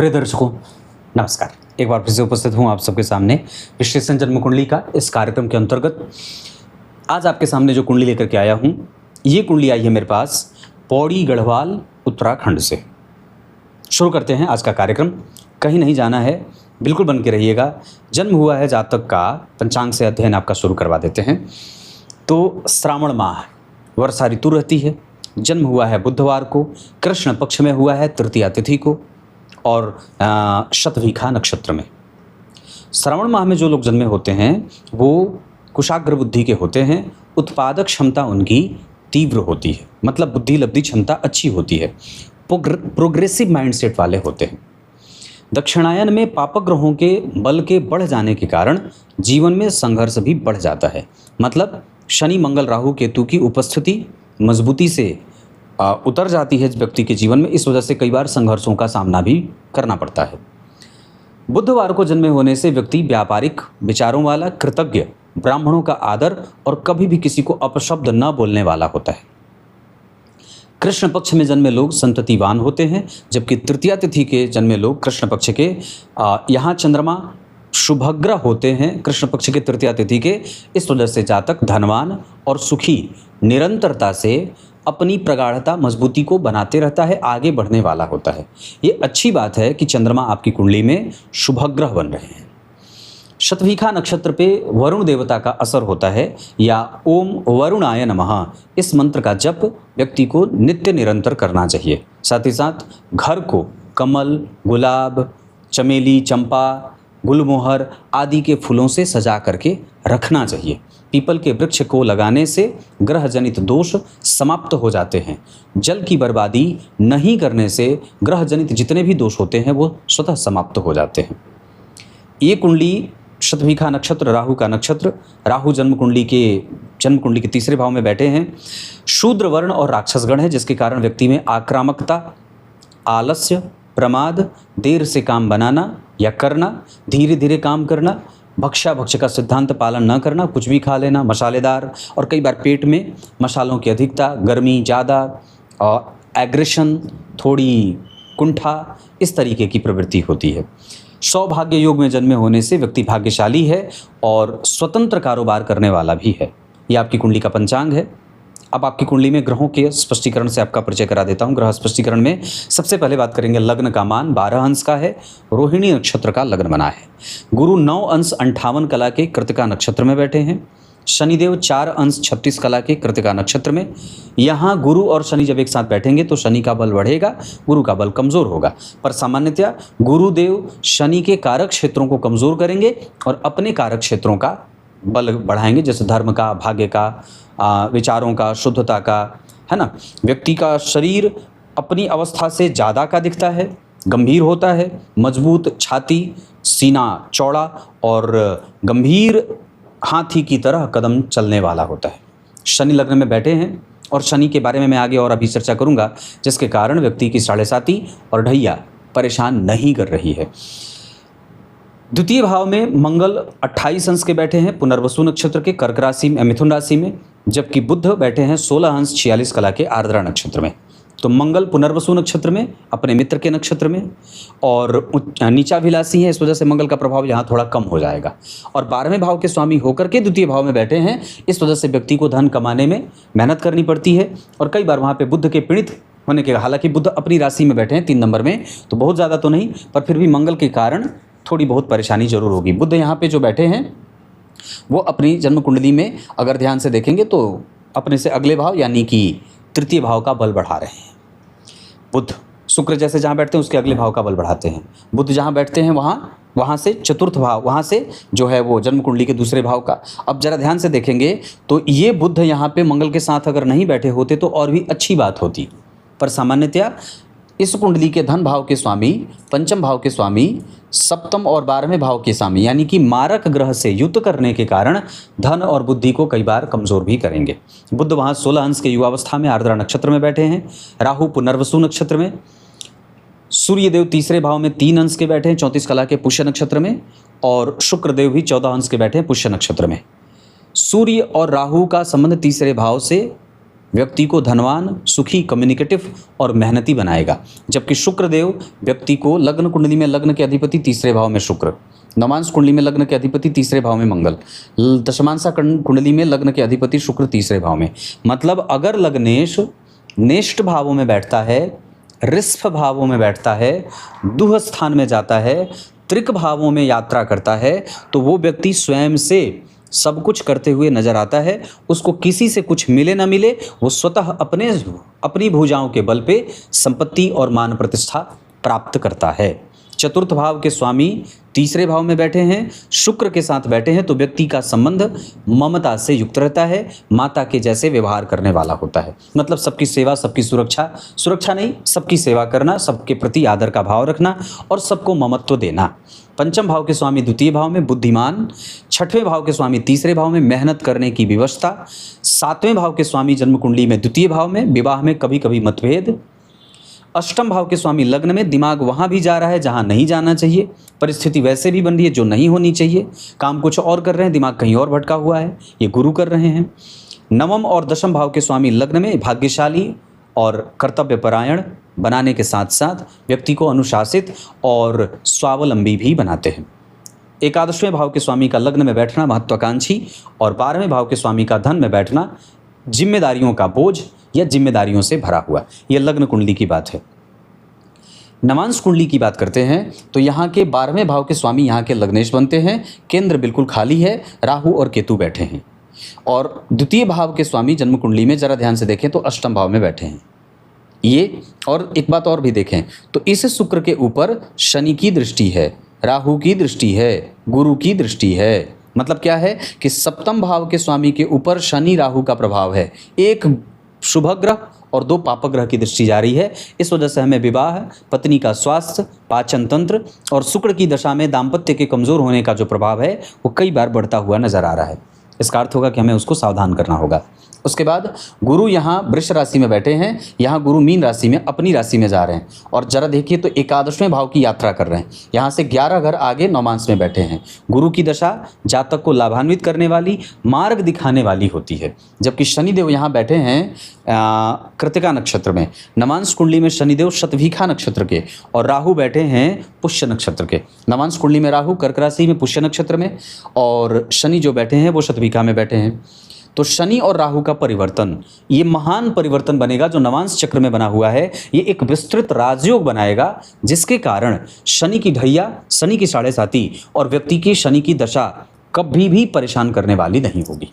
प्रिय दर्शकों नमस्कार। एक बार फिर से उपस्थित हूँ आप सबके सामने विश्लेषण जन्म कुंडली का इस कार्यक्रम के अंतर्गत। आज आपके सामने जो कुंडली लेकर के आया हूँ, ये कुंडली आई है मेरे पास पौड़ी गढ़वाल उत्तराखंड से। शुरू करते हैं आज का कार्यक्रम। कहीं नहीं जाना है, बिल्कुल बन के रहिएगा। जन्म हुआ है जातक का पंचांग से अध्ययन आपका शुरू करवा देते हैं। तो श्रावण माह वर्षा ऋतु रहती है। जन्म हुआ है बुधवार को, कृष्ण पक्ष में हुआ है तृतीया तिथि को और शतभिखा नक्षत्र में। श्रावण माह में जो लोग जन्मे होते हैं वो कुशाग्र बुद्धि के होते हैं। उत्पादक क्षमता उनकी तीव्र होती है, मतलब बुद्धि लब्धि क्षमता अच्छी होती है। प्रोग्रेसिव माइंडसेट वाले होते हैं। दक्षिणायन में पापक ग्रहों के बल के बढ़ जाने के कारण जीवन में संघर्ष भी बढ़ जाता है। मतलब शनि मंगल राहु केतु की उपस्थिति मजबूती से उतर जाती है व्यक्ति के जीवन में। इस वजह से कई बार संघर्षों का सामना भी करना पड़ता है। बुधवार को जन्मे होने से व्यक्ति व्यापारिक विचारों वाला, कृतज्ञ, ब्राह्मणों का आदर और कभी भी किसी को अपशब्द न बोलने वाला होता है। कृष्ण पक्ष में जन्मे लोग संततिवान होते हैं, जबकि तृतीया तिथि के जन्मे लोग कृष्ण पक्ष के यहाँ चंद्रमा शुभग्रह होते हैं कृष्ण पक्ष के तृतीया तिथि के। इस वजह से जातक धनवान और सुखी निरंतरता से अपनी प्रगाढ़ता मजबूती को बनाते रहता है, आगे बढ़ने वाला होता है। ये अच्छी बात है कि चंद्रमा आपकी कुंडली में शुभग्रह बन रहे हैं। शतभिखा नक्षत्र पे वरुण देवता का असर होता है या ओम वरुणाय नमः इस मंत्र का जप व्यक्ति को नित्य निरंतर करना चाहिए। साथ ही साथ घर को कमल, गुलाब, चमेली, चंपा, गुलमोहर आदि के फूलों से सजा करके रखना चाहिए। पीपल के वृक्ष को लगाने से ग्रह जनित दोष समाप्त हो जाते हैं। जल की बर्बादी नहीं करने से ग्रह जनित जितने भी दोष होते हैं वो स्वतः समाप्त हो जाते हैं। ये कुंडली शतभिखा नक्षत्र राहु का नक्षत्र, राहु जन्म कुंडली के तीसरे भाव में बैठे हैं। शूद्र वर्ण और राक्षस गण है, जिसके कारण व्यक्ति में आक्रामकता, आलस्य, प्रमाद, देर से काम बनाना या करना, धीरे धीरे काम करना, भक्ष्य का सिद्धांत पालन न करना, कुछ भी खा लेना, मसालेदार, और कई बार पेट में मसालों की अधिकता, गर्मी ज़्यादा और एग्रेशन, थोड़ी कुंठा, इस तरीके की प्रवृत्ति होती है। सौभाग्य योग में जन्मे होने से व्यक्ति भाग्यशाली है और स्वतंत्र कारोबार करने वाला भी है। ये आपकी कुंडली का पंचांग है। अब आपकी कुंडली में ग्रहों के स्पष्टीकरण से आपका परिचय करा देता हूँ। ग्रह स्पष्टीकरण में सबसे पहले बात करेंगे, लग्न का मान 12 अंश का है, रोहिणी नक्षत्र का लग्न बना है। गुरु 9 अंश 58 कला के कृतिका नक्षत्र में बैठे हैं। शनिदेव 4 अंश 36 कला के कृतिका नक्षत्र में। यहाँ गुरु और शनि जब एक साथ बैठेंगे तो शनि का बल बढ़ेगा, गुरु का बल कमज़ोर होगा। पर सामान्यतया गुरुदेव शनि के कारक क्षेत्रों को कमज़ोर करेंगे और अपने कारक क्षेत्रों का बल बढ़ाएंगे, जैसे धर्म का, भाग्य का, विचारों का, शुद्धता का, है ना। व्यक्ति का शरीर अपनी अवस्था से ज़्यादा का दिखता है, गंभीर होता है, मजबूत छाती, सीना चौड़ा और गंभीर हाथी की तरह कदम चलने वाला होता है। शनि लग्न में बैठे हैं और शनि के बारे में मैं आगे और अभी चर्चा करूंगा, जिसके कारण व्यक्ति की साढ़े साती और ढैया परेशान नहीं कर रही है। द्वितीय भाव में मंगल 28 अंश के बैठे हैं पुनर्वसु नक्षत्र के कर्क राशि में, मिथुन राशि में, जबकि बुध बैठे हैं 16 अंश 46 कला के आर्द्रा नक्षत्र में। तो मंगल पुनर्वसु नक्षत्र में, अपने मित्र के नक्षत्र में, और नीचाभिलाषी है, इस वजह से मंगल का प्रभाव यहाँ थोड़ा कम हो जाएगा। और 12वें भाव के स्वामी होकर के द्वितीय भाव में बैठे हैं, इस वजह से व्यक्ति को धन कमाने में मेहनत करनी पड़ती है। और कई बार वहाँ पर बुध के पीड़ित होने के, हालांकि बुध अपनी राशि में बैठे हैं 3 नंबर में, तो बहुत ज़्यादा तो नहीं, पर फिर भी मंगल के कारण थोड़ी बहुत परेशानी जरूर होगी। बुध यहाँ पे जो बैठे हैं वो अपनी जन्म कुंडली में अगर ध्यान से देखेंगे तो अपने से अगले भाव यानी कि तृतीय भाव का बल बढ़ा रहे हैं। बुध शुक्र जैसे जहाँ बैठते हैं उसके अगले भाव का बल बढ़ाते हैं। बुध जहाँ बैठते हैं वहाँ से चतुर्थ भाव, वहाँ से जो है वो जन्म कुंडली के दूसरे भाव का। अब जरा ध्यान से देखेंगे तो ये बुध यहाँ पे मंगल के साथ अगर नहीं बैठे होते तो और भी अच्छी बात होती, पर सामान्यतया इस कुंडली के धन भाव के स्वामी, पंचम भाव के स्वामी, सप्तम और 12वें भाव के स्वामी यानी कि मारक ग्रह से युद्ध करने के कारण धन और बुद्धि को कई बार कमजोर भी करेंगे। बुध वहाँ 16 अंश के युवावस्था में आर्द्रा नक्षत्र में बैठे हैं। राहु पुनर्वसु नक्षत्र में। सूर्यदेव तीसरे भाव में 3 अंश के बैठे हैं 34 कला के पुष्य नक्षत्र में। और शुक्रदेव भी 14 अंश के बैठे हैं पुष्य नक्षत्र में। सूर्य और राहु का संबंध तीसरे भाव से व्यक्ति को धनवान, सुखी, कम्युनिकेटिव और मेहनती बनाएगा। जबकि शुक्रदेव व्यक्ति को लग्न कुंडली में लग्न के अधिपति तीसरे भाव में शुक्र, नवांश कुंडली में लग्न के अधिपति तीसरे भाव में मंगल, दशमांशा कुंडली में लग्न के अधिपति शुक्र तीसरे भाव में। मतलब अगर लग्नेश नेष्ट भावों में बैठता है, ऋषभ भावों में बैठता है, दुह स्थान में जाता है, त्रिक भावों में यात्रा करता है, तो वो व्यक्ति स्वयं से सब कुछ करते हुए नजर आता है। उसको किसी से कुछ मिले ना मिले, वो स्वतः अपनी भुजाओं के बल पे संपत्ति और मान प्रतिष्ठा प्राप्त करता है। चतुर्थ भाव के स्वामी तीसरे भाव में बैठे हैं, शुक्र के साथ बैठे हैं, तो व्यक्ति का संबंध ममता से युक्त रहता है, माता के जैसे व्यवहार करने वाला होता है। मतलब सबकी सेवा, सबकी सुरक्षा नहीं, सबकी सेवा करना, सबके प्रति आदर का भाव रखना और सबको ममत्व देना। पंचम भाव के स्वामी द्वितीय भाव में बुद्धिमान, छठवें भाव के स्वामी तीसरे भाव में मेहनत करने की व्यवस्था, सातवें भाव के स्वामी जन्म कुंडली में द्वितीय भाव में विवाह में कभी कभी मतभेद, अष्टम भाव के स्वामी लग्न में दिमाग वहाँ भी जा रहा है जहाँ नहीं जाना चाहिए, परिस्थिति वैसे भी बन रही है जो नहीं होनी चाहिए, काम कुछ और कर रहे हैं, दिमाग कहीं और भटका हुआ है, ये गुरु कर रहे हैं। नवम और दशम भाव के स्वामी लग्न में भाग्यशाली और कर्तव्यपरायण बनाने के साथ साथ व्यक्ति को अनुशासित और स्वावलंबी भी बनाते हैं। एकादशवें भाव के स्वामी का लग्न में बैठना महत्वाकांक्षी और 12वें भाव के स्वामी का धन में बैठना जिम्मेदारियों का बोझ या जिम्मेदारियों से भरा हुआ। यह लग्न कुंडली की बात है। नवांश कुंडली की बात करते हैं तो यहाँ के 12वें भाव के स्वामी यहाँ के लग्नेश बनते हैं, केंद्र बिल्कुल खाली है, राहु और केतु बैठे हैं। और द्वितीय भाव के स्वामी जन्म कुंडली में जरा ध्यान से देखें तो अष्टम भाव में बैठे हैं ये। और एक बात और भी देखें तो इस शुक्र के ऊपर शनि की दृष्टि है, राहु की दृष्टि है, गुरु की दृष्टि है। मतलब क्या है कि सप्तम भाव के स्वामी के ऊपर शनि राहु का प्रभाव है, एक शुभ ग्रह और 2 पाप ग्रह की दृष्टि जारी है। इस वजह से हमें विवाह, पत्नी का स्वास्थ्य, पाचन तंत्र और शुक्र की दशा में दाम्पत्य के कमजोर होने का जो प्रभाव है वो कई बार बढ़ता हुआ नजर आ रहा है। इसका अर्थ होगा कि हमें उसको सावधान करना होगा। उसके बाद गुरु यहाँ वृष राशि में बैठे हैं, यहाँ गुरु मीन राशि में अपनी राशि में जा रहे हैं और जरा देखिए तो एकादशवें भाव की यात्रा कर रहे हैं। यहाँ से 11 घर आगे नौमांस में बैठे हैं। गुरु की दशा जातक को लाभान्वित करने वाली, मार्ग दिखाने वाली होती है। जबकि शनिदेव यहाँ बैठे हैं कृतिका नक्षत्र में, नवांश कुंडली में शनिदेव शतभिखा नक्षत्र के और राहु बैठे हैं पुष्य नक्षत्र के। नवांश कुंडली में राहु कर्क राशि में पुष्य नक्षत्र में और शनि जो बैठे हैं वो शतभिखा में बैठे हैं। तो शनि और राहु का परिवर्तन, ये महान परिवर्तन बनेगा जो नवांश चक्र में बना हुआ है। ये एक विस्तृत राजयोग बनाएगा जिसके कारण शनि की ढैया, शनि की साढ़े साती और व्यक्ति की शनि की दशा कभी भी परेशान करने वाली नहीं होगी।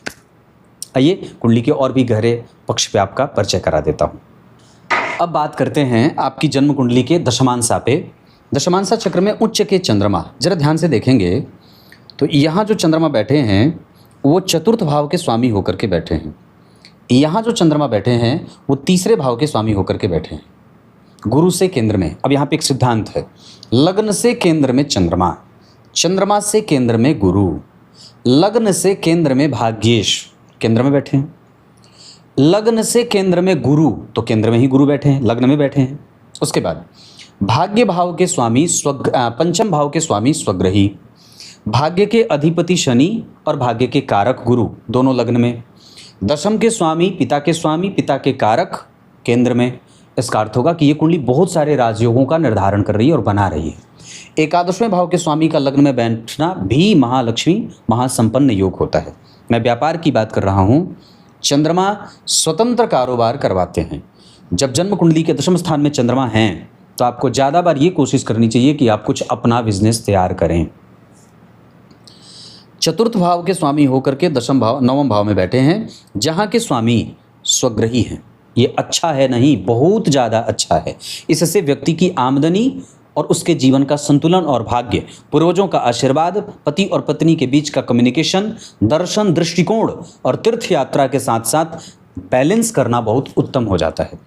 आइए कुंडली के और भी गहरे पक्ष पे आपका परिचय करा देता हूँ। अब बात करते हैं आपकी जन्म कुंडली के दशमांशा पे। दशमांशा चक्र में उच्च के चंद्रमा, जरा ध्यान से देखेंगे तो यहाँ जो चंद्रमा बैठे हैं वो चतुर्थ भाव के स्वामी होकर के बैठे हैं। यहाँ जो चंद्रमा बैठे हैं वो तीसरे भाव के स्वामी होकर के बैठे हैं, गुरु से केंद्र में। अब यहाँ पे एक सिद्धांत है, लग्न से केंद्र में चंद्रमा, चंद्रमा से केंद्र में गुरु, लग्न से केंद्र में भाग्येश केंद्र में बैठे हैं, लग्न से केंद्र में गुरु तो केंद्र में ही गुरु बैठे हैं, लग्न में बैठे हैं। उसके बाद भाग्य भाव के स्वामी पंचम भाव के स्वामी स्वग्रही, भाग्य के अधिपति शनि और भाग्य के कारक गुरु दोनों लग्न में, दशम के स्वामी पिता के स्वामी, पिता के कारक केंद्र में। इसका अर्थ होगा कि ये कुंडली बहुत सारे राजयोगों का निर्धारण कर रही है और बना रही है। एकादशवें भाव के स्वामी का लग्न में बैठना भी महालक्ष्मी महासंपन्न योग होता है। मैं व्यापार की बात कर रहा हूँ। चंद्रमा स्वतंत्र कारोबार करवाते हैं। जब जन्म कुंडली के दशम स्थान में चंद्रमा हैं तो आपको ज़्यादा बार ये कोशिश करनी चाहिए कि आप कुछ अपना बिजनेस तैयार करें। चतुर्थ भाव के स्वामी होकर के नवम भाव में बैठे हैं, जहाँ के स्वामी स्वग्रही हैं। ये अच्छा है नहीं, बहुत ज़्यादा अच्छा है। इससे व्यक्ति की आमदनी और उसके जीवन का संतुलन और भाग्य, पूर्वजों का आशीर्वाद, पति और पत्नी के बीच का कम्युनिकेशन, दर्शन, दृष्टिकोण और तीर्थ यात्रा के साथ साथ बैलेंस करना बहुत उत्तम हो जाता है।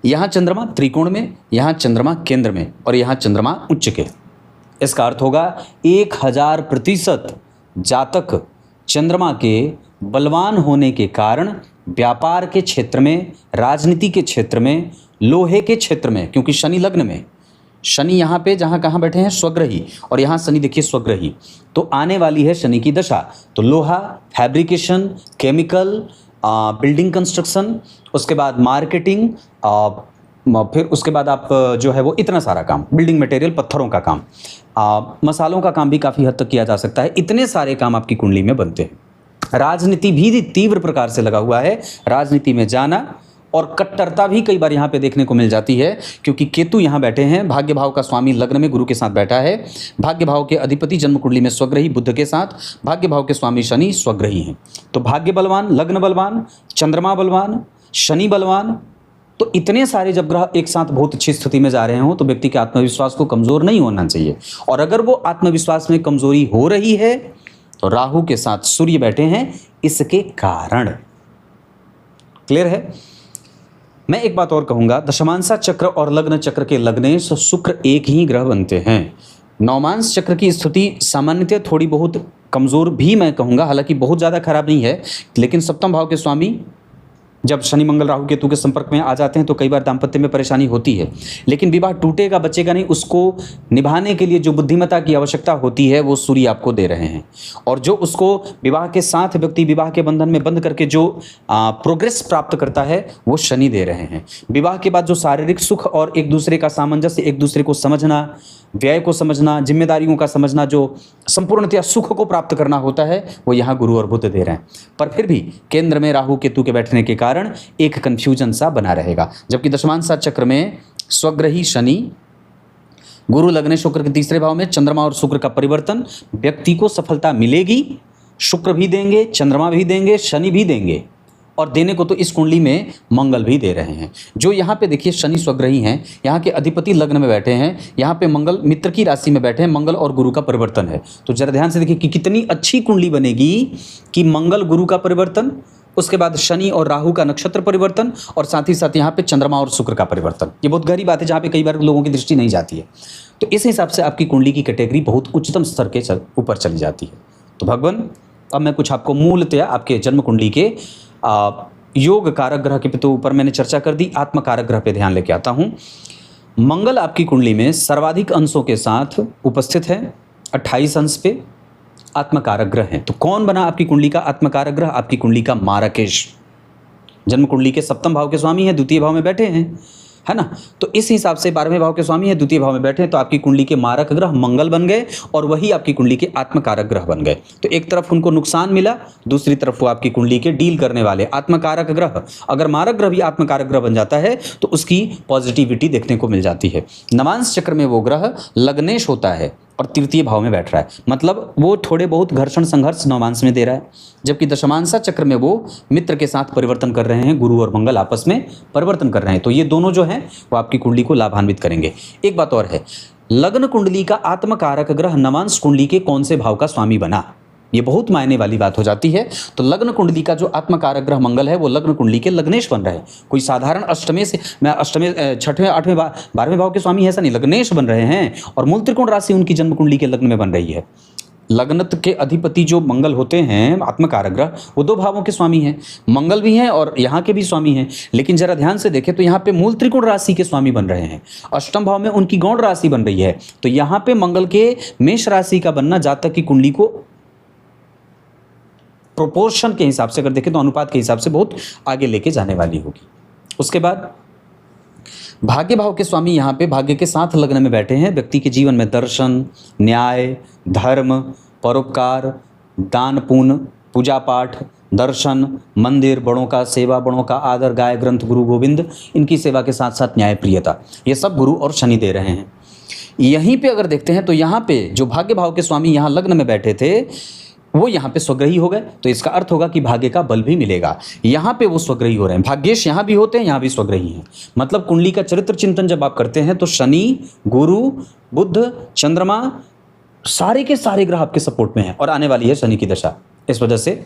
यहाँ चंद्रमा त्रिकोण में, यहाँ चंद्रमा केंद्र में और यहाँ चंद्रमा उच्च के। इसका अर्थ होगा 1000% जातक चंद्रमा के बलवान होने के कारण व्यापार के क्षेत्र में, राजनीति के क्षेत्र में, लोहे के क्षेत्र में, क्योंकि शनि लग्न में, शनि यहाँ पे जहाँ कहाँ बैठे हैं स्वग्रही और यहाँ शनि देखिए स्वग्रही, तो आने वाली है शनि की दशा। तो लोहा, फैब्रिकेशन, केमिकल, बिल्डिंग कंस्ट्रक्शन, उसके बाद मार्केटिंग, फिर उसके बाद आप जो है वो इतना सारा काम, बिल्डिंग मटेरियल, पत्थरों का काम, मसालों का काम भी काफ़ी हद तक किया जा सकता है। इतने सारे काम आपकी कुंडली में बनते हैं। राजनीति भी तीव्र प्रकार से लगा हुआ है, राजनीति में जाना और कट्टरता भी कई बार यहाँ पे देखने को मिल जाती है, क्योंकि केतु यहाँ बैठे हैं, भाग्य भाव का स्वामी लग्न में गुरु के साथ बैठा है, भाग्य भाव के अधिपति जन्म कुंडली में स्वग्रही बुध के साथ, भाग्य भाव के स्वामी शनि स्वग्रही हैं। तो भाग्य बलवान, लग्न बलवान, चंद्रमा बलवान, शनि बलवान, तो इतने सारे जब ग्रह एक साथ बहुत अच्छी स्थिति में जा रहे हों तो व्यक्ति के आत्मविश्वास को कमज़ोर नहीं होना चाहिए। और अगर वो आत्मविश्वास में कमज़ोरी हो रही है तो राहु के साथ सूर्य बैठे हैं इसके कारण। क्लियर है? मैं एक बात और कहूँगा, दशमांसा चक्र और लग्न चक्र के लग्नेश शुक्र एक ही ग्रह बनते हैं। नवमांश चक्र की स्थिति सामान्यतः थोड़ी बहुत कमज़ोर भी मैं कहूँगा, हालांकि बहुत ज़्यादा खराब नहीं है, लेकिन सप्तम भाव के स्वामी जब शनि मंगल राहु केतु के संपर्क में आ जाते हैं तो कई बार दाम्पत्य में परेशानी होती है, लेकिन विवाह टूटेगा बचेगा नहीं। उसको निभाने के लिए जो बुद्धिमत्ता की आवश्यकता होती है वो सूर्य आपको दे रहे हैं, और जो उसको विवाह के साथ व्यक्ति विवाह के बंधन में बंध करके जो प्रोग्रेस प्राप्त करता है वो शनि दे रहे हैं। विवाह के बाद जो शारीरिक सुख और एक दूसरे का सामंजस्य, एक दूसरे को समझना, व्यय को समझना, जिम्मेदारियों का समझना, जो संपूर्णतया सुख को प्राप्त करना होता है वो यहाँ गुरु और बुध दे रहे हैं। पर फिर भी केंद्र में राहु केतु के बैठने के कारण एक कंफ्यूजन सा बना रहेगा। जबकि दशमांसा चक्र में स्वग्रही शनि, गुरु लग्न शुक्र के तीसरे भाव में, चंद्रमा और शुक्र का परिवर्तन, व्यक्ति को सफलता मिलेगी। शुक्र भी देंगे, चंद्रमा भी देंगे, शनि भी देंगे, और देने को तो इस कुंडली में मंगल भी दे रहे हैं। जो यहाँ पे देखिए शनि स्वग्रही हैं, यहाँ के अधिपति लग्न में बैठे हैं, यहाँ पे मंगल मित्र की राशि में बैठे हैं, मंगल और गुरु का परिवर्तन है। तो जरा ध्यान से देखिए कि कितनी अच्छी कुंडली बनेगी कि मंगल गुरु का परिवर्तन, उसके बाद शनि और राहु का नक्षत्र परिवर्तन, और साथ ही साथ यहाँ पे चंद्रमा और शुक्र का परिवर्तन। ये बहुत गहरी बात है जहाँ पे कई बार लोगों की दृष्टि नहीं जाती है। तो इस हिसाब से आपकी कुंडली की कैटेगरी बहुत उच्चतम स्तर के ऊपर चली जाती है। तो भगवान, अब मैं कुछ आपको मूलतया आपके जन्म कुंडली के योग कारक ग्रह के तो ऊपर मैंने चर्चा कर दी, आत्म कारक ग्रह पे ध्यान लेके आता हूँ। मंगल आपकी कुंडली में सर्वाधिक अंशों के साथ उपस्थित है, 28 अंश पे आत्मकारक ग्रह है। तो कौन बना आपकी कुंडली का आत्मकारक ग्रह? आपकी कुंडली का मारकेश। जन्म कुंडली के सप्तम भाव के स्वामी है, द्वितीय भाव में बैठे हैं, है ना। तो इस हिसाब से 12वें भाव के स्वामी है, द्वितीय भाव में बैठे हैं, तो आपकी कुंडली के मारक ग्रह मंगल बन गए और वही आपकी कुंडली के आत्मकारक ग्रह बन गए। तो एक तरफ उनको नुकसान मिला, दूसरी तरफ वो आपकी कुंडली के डील करने वाले आत्मकारक ग्रह। अगर मारक ग्रह भी आत्मकारक ग्रह बन जाता है तो उसकी पॉजिटिविटी देखने को मिल जाती है। नवांश चक्र में वो ग्रह लग्नेश होता है और तृतीय भाव में बैठ रहा है, मतलब वो थोड़े बहुत घर्षण संघर्ष नवमांश में दे रहा है। जबकि दशमांशा चक्र में वो मित्र के साथ परिवर्तन कर रहे हैं, गुरु और मंगल आपस में परिवर्तन कर रहे हैं। तो ये दोनों जो हैं वो आपकी कुंडली को लाभान्वित करेंगे। एक बात और है, लग्न कुंडली का आत्मकारक ग्रह नवांश कुंडली के कौन से भाव का स्वामी बना, ये बहुत मायने वाली बात हो जाती है। तो लग्न कुंडली का जो आत्मकारक ग्रह मंगल है वो लग्न कुंडली के लग्नेश बन रहे हैं। कोई साधारण अष्टमें से, मैं अष्टमें, छठवें, 8वें, 12वें भाव के स्वामी ऐसा नहीं, लग्नेश बन रहे हैं और मूल त्रिकोण राशि उनकी जन्म कुंडली के लग्न में बन रही है। लग्न के अधिपति जो मंगल होते हैं आत्मकारक ग्रह, वो 2 भावों के स्वामी हैं, मंगल भी हैं और यहाँ के भी स्वामी हैं। लेकिन जरा ध्यान से देखें तो यहाँ पे मूल त्रिकोण राशि के स्वामी बन रहे हैं, अष्टम भाव में उनकी गौण राशि बन रही है। तो यहाँ पे मंगल के मेष राशि का बनना जातक की कुंडली को प्रोपोर्शन के हिसाब से अगर देखें तो अनुपात के हिसाब से बहुत आगे लेके जाने वाली होगी। उसके बाद भाग्य भाव के स्वामी यहाँ पे भाग्य के साथ लग्न में बैठे हैं। व्यक्ति के जीवन में दर्शन, न्याय, धर्म, परोपकार, दान पुण्य, पूजा पाठ, दर्शन, मंदिर, बड़ों का सेवा, बड़ों का आदर, गाय ग्रंथ, गुरु गोविंद, इनकी सेवा के साथ साथ न्याय प्रियता, ये सब गुरु और शनि दे रहे हैं। यहीं पे अगर देखते हैं तो यहाँ पे जो भाग्य भाव के स्वामी यहाँ लग्न में बैठे थे वो यहाँ पे स्वग्रही हो गए। तो इसका अर्थ होगा कि भाग्य का बल भी मिलेगा। यहाँ पे वो स्वग्रही हो रहे हैं, भाग्येश यहाँ भी होते हैं, यहाँ भी स्वग्रही हैं। मतलब कुंडली का चरित्र चिंतन जब आप करते हैं तो शनि, गुरु, बुध, चंद्रमा, सारे के सारे ग्रह आपके सपोर्ट में हैं और आने वाली है शनि की दशा। इस वजह से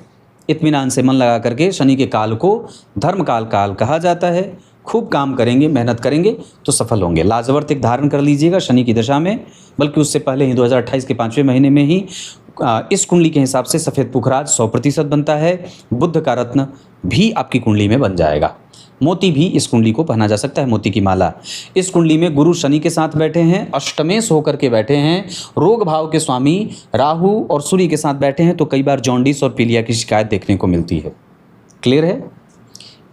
इत्मीनान से मन लगा करके शनि के काल को धर्म काल कहा जाता है। खूब काम करेंगे, मेहनत करेंगे तो सफल होंगे। लाजवर्त एक धारण कर लीजिएगा शनि की दशा में, बल्कि उससे पहले ही 2028 के 5वें महीने में ही इस कुंडली के हिसाब से सफ़ेद पुखराज 100% बनता है। बुद्ध का रत्न भी आपकी कुंडली में बन जाएगा। मोती भी इस कुंडली को पहना जा सकता है, मोती की माला। इस कुंडली में गुरु शनि के साथ बैठे हैं, अष्टमेश होकर के बैठे हैं। रोग भाव के स्वामी राहु और सूर्य के साथ बैठे हैं तो कई बार जॉन्डिस और पीलिया की शिकायत देखने को मिलती है। क्लियर है।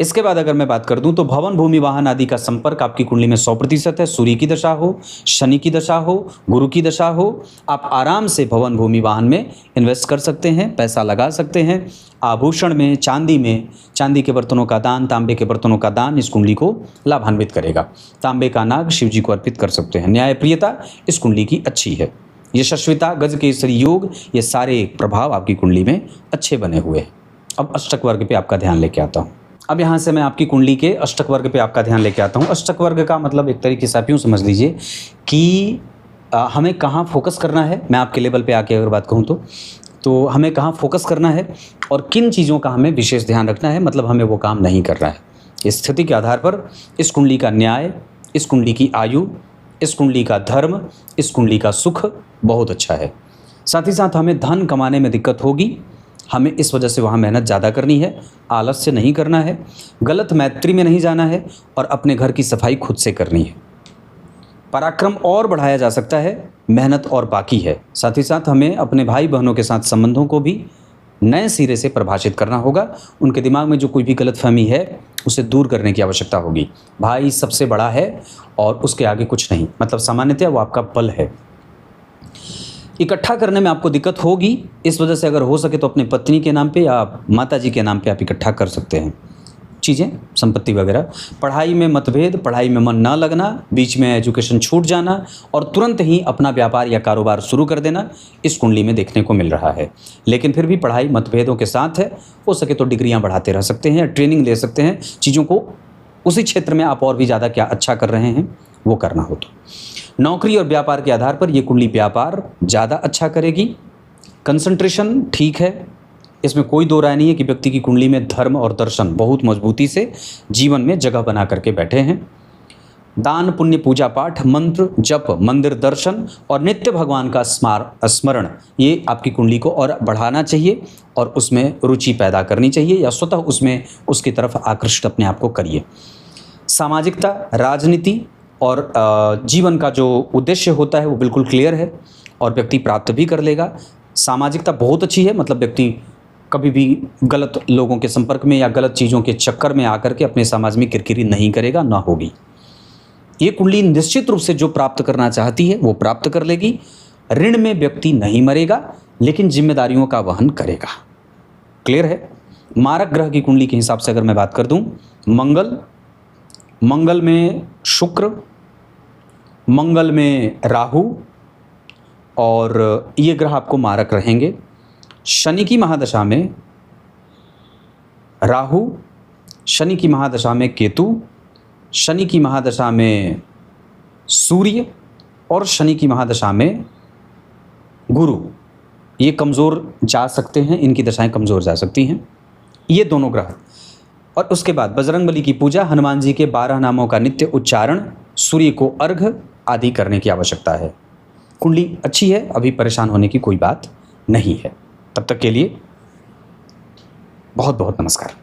इसके बाद अगर मैं बात कर दूं तो भवन, भूमि, वाहन आदि का संपर्क आपकी कुंडली में 100% है। सूर्य की दशा हो, शनि की दशा हो, गुरु की दशा हो, आप आराम से भवन, भूमि, वाहन में इन्वेस्ट कर सकते हैं, पैसा लगा सकते हैं। आभूषण में, चांदी के बर्तनों का दान, तांबे के बर्तनों का दान इस कुंडली को लाभान्वित करेगा। तांबे का नाग शिव जी को अर्पित कर सकते हैं। न्यायप्रियता इस कुंडली की अच्छी है। यशस्विता, गजकेसरी योग, ये सारे प्रभाव आपकी कुंडली में अच्छे बने हुए हैं। अब अष्टक वर्ग पे आपका ध्यान लेके आता हूँ। अब यहाँ से मैं आपकी कुंडली के अष्टक वर्ग पे आपका ध्यान लेके आता हूँ। अष्टक वर्ग का मतलब एक तरीके से आप यूँ समझ लीजिए कि हमें कहाँ फोकस करना है। मैं आपके लेवल पे आके अगर बात कहूँ तो हमें कहाँ फोकस करना है और किन चीज़ों का हमें विशेष ध्यान रखना है, मतलब हमें वो काम नहीं करना है। इस स्थिति के आधार पर इस कुंडली का न्याय, इस कुंडली की आयु, इस कुंडली का धर्म, इस कुंडली का सुख बहुत अच्छा है। साथ ही साथ हमें धन कमाने में दिक्कत होगी, हमें इस वजह से वहाँ मेहनत ज़्यादा करनी है, आलस्य नहीं करना है, गलत मैत्री में नहीं जाना है और अपने घर की सफाई खुद से करनी है। पराक्रम और बढ़ाया जा सकता है, मेहनत और बाकी है। साथ ही साथ हमें अपने भाई बहनों के साथ संबंधों को भी नए सिरे से परिभाषित करना होगा। उनके दिमाग में जो कोई भी गलतफहमी है उसे दूर करने की आवश्यकता होगी। भाई सबसे बड़ा है और उसके आगे कुछ नहीं, मतलब सामान्यतः वो आपका बल है। इकट्ठा करने में आपको दिक्कत होगी, इस वजह से अगर हो सके तो अपने पत्नी के नाम पे या माता जी के नाम पे आप इकट्ठा कर सकते हैं चीज़ें, संपत्ति वगैरह। पढ़ाई में मतभेद, पढ़ाई में मन ना लगना, बीच में एजुकेशन छूट जाना और तुरंत ही अपना व्यापार या कारोबार शुरू कर देना इस कुंडली में देखने को मिल रहा है। लेकिन फिर भी पढ़ाई मतभेदों के साथ है, हो सके तो डिग्रियाँ बढ़ाते रह सकते हैं या ट्रेनिंग ले सकते हैं, चीज़ों को उसी क्षेत्र में आप और भी ज़्यादा क्या अच्छा कर रहे हैं वो करना हो तो। नौकरी और व्यापार के आधार पर ये कुंडली व्यापार ज़्यादा अच्छा करेगी। कंसंट्रेशन ठीक है, इसमें कोई दो राय नहीं है कि व्यक्ति की कुंडली में धर्म और दर्शन बहुत मजबूती से जीवन में जगह बना करके बैठे हैं। दान, पुण्य, पूजा पाठ, मंत्र जप, मंदिर दर्शन और नित्य भगवान का स्मरण, ये आपकी कुंडली को और बढ़ाना चाहिए और उसमें रुचि पैदा करनी चाहिए या स्वतः उसमें उसकी तरफ आकृष्ट अपने आप को करिए। सामाजिकता, राजनीति और जीवन का जो उद्देश्य होता है वो बिल्कुल क्लियर है और व्यक्ति प्राप्त भी कर लेगा। सामाजिकता बहुत अच्छी है, मतलब व्यक्ति कभी भी गलत लोगों के संपर्क में या गलत चीज़ों के चक्कर में आकर के अपने समाज में किरकिरी नहीं करेगा, ना होगी। ये कुंडली निश्चित रूप से जो प्राप्त करना चाहती है वो प्राप्त कर लेगी। ऋण में व्यक्ति नहीं मरेगा लेकिन जिम्मेदारियों का वहन करेगा। क्लियर है। मारक ग्रह की कुंडली के हिसाब से अगर मैं बात कर दूं, मंगल में शुक्र, मंगल में राहु और ये ग्रह आपको मारक रहेंगे। शनि की महादशा में राहु, शनि की महादशा में केतु, शनि की महादशा में सूर्य और शनि की महादशा में गुरु, ये कमज़ोर जा सकते हैं, इनकी दशाएं कमज़ोर जा सकती हैं, ये दोनों ग्रह। और उसके बाद बजरंगबली की पूजा, हनुमान जी के 12 नामों का नित्य उच्चारण, सूर्य को अर्घ आदि करने की आवश्यकता है। कुंडली अच्छी है, अभी परेशान होने की कोई बात नहीं है। तब तक के लिए बहुत बहुत नमस्कार।